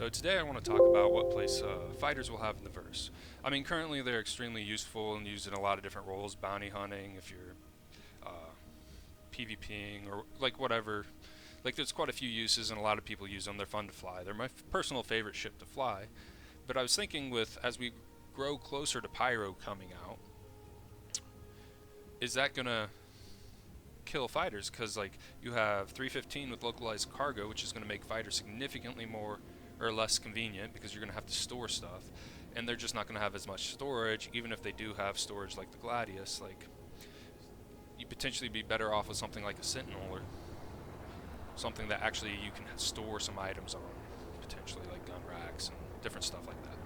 So today I want to talk about what place fighters will have in the verse. I mean, currently they're extremely useful and used in a lot of different roles. Bounty hunting, if you're PvPing or like whatever. Like there's quite a few uses and a lot of people use them. They're fun to fly. They're my personal favorite ship to fly. But I was thinking with as we grow closer to Pyro coming out, is that gonna kill fighters? Because like you have 315 with localized cargo, which is going to make fighters significantly more or less convenient because you're going to have to store stuff, and they're just not going to have as much storage. Even if they do have storage like the Gladius, like you potentially be better off with something like a Sentinel or something that actually you can store some items on, potentially like gun racks and different stuff like that.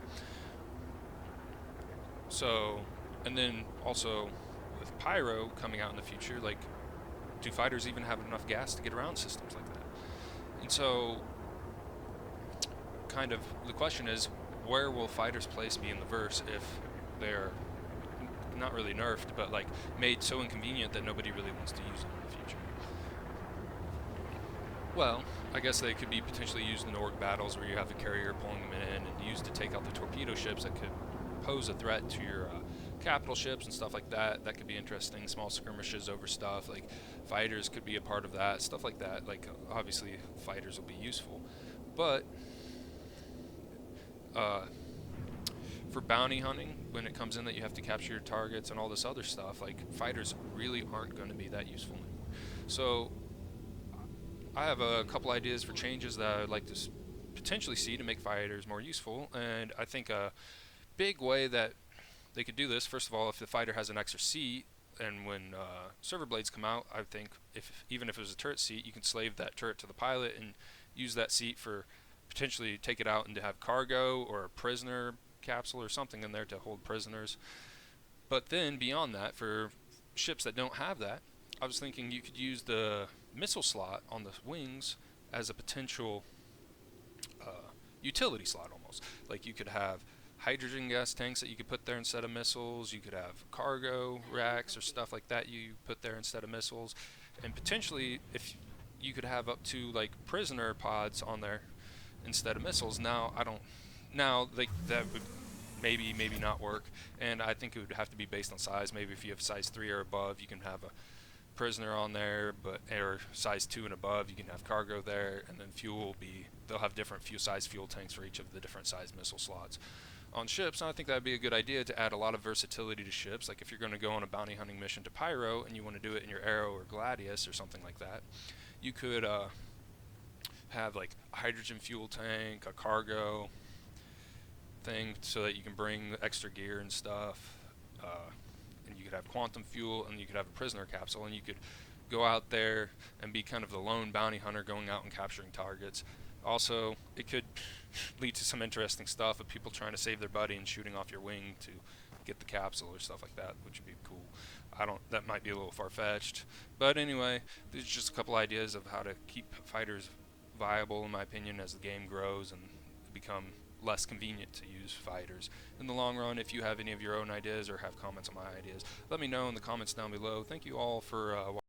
So, and then also with Pyro coming out in the future, like do fighters even have enough gas to get around systems like that? And so, kind of, the question is, where will fighters' place be in the verse if they're not really nerfed, but like made so inconvenient that nobody really wants to use them in the future? Well, I guess they could be potentially used in org battles where you have the carrier pulling them in and used to take out the torpedo ships that could pose a threat to your capital ships and stuff like that. That could be interesting. Small skirmishes over stuff, like fighters could be a part of that, stuff like that. Like obviously fighters will be useful, but for bounty hunting, when it comes in that you have to capture your targets and all this other stuff, like fighters really aren't going to be that useful anymore. So I have a couple ideas for changes that I'd like to potentially see to make fighters more useful, and I think a big way that they could do this, first of all, if the fighter has an extra seat, and when server blades come out, I think even if it was a turret seat, you can slave that turret to the pilot and use that seat for potentially take it out and to have cargo or a prisoner capsule or something in there to hold prisoners. But then beyond that, for ships that don't have that, I was thinking you could use the missile slot on the wings as a potential utility slot almost. Like you could have hydrogen gas tanks that you could put there instead of missiles. You could have cargo racks or stuff like that you put there instead of missiles. And potentially, if you could have up to like prisoner pods on there instead of missiles. Now that would maybe not work, and I think it would have to be based on size. Maybe if you have size 3 or above, you can have a prisoner on there, but or size 2 and above, you can have cargo there, and then fuel will be they'll have different fuel tanks for each of the different size missile slots on ships. And I think that would be a good idea to add a lot of versatility to ships. Like if you're going to go on a bounty hunting mission to Pyro and you want to do it in your Arrow or Gladius or something like that, you could have like a hydrogen fuel tank, a cargo thing, so that you can bring the extra gear and stuff. And you could have quantum fuel, and you could have a prisoner capsule, and you could go out there and be kind of the lone bounty hunter going out and capturing targets. Also, it could lead to some interesting stuff of people trying to save their buddy and shooting off your wing to get the capsule or stuff like that, which would be cool. That might be a little far-fetched, but anyway, these are just a couple ideas of how to keep fighters viable, in my opinion, as the game grows and become less convenient to use fighters in the long run. If you have any of your own ideas or have comments on my ideas, let me know in the comments down below. Thank you all for watching.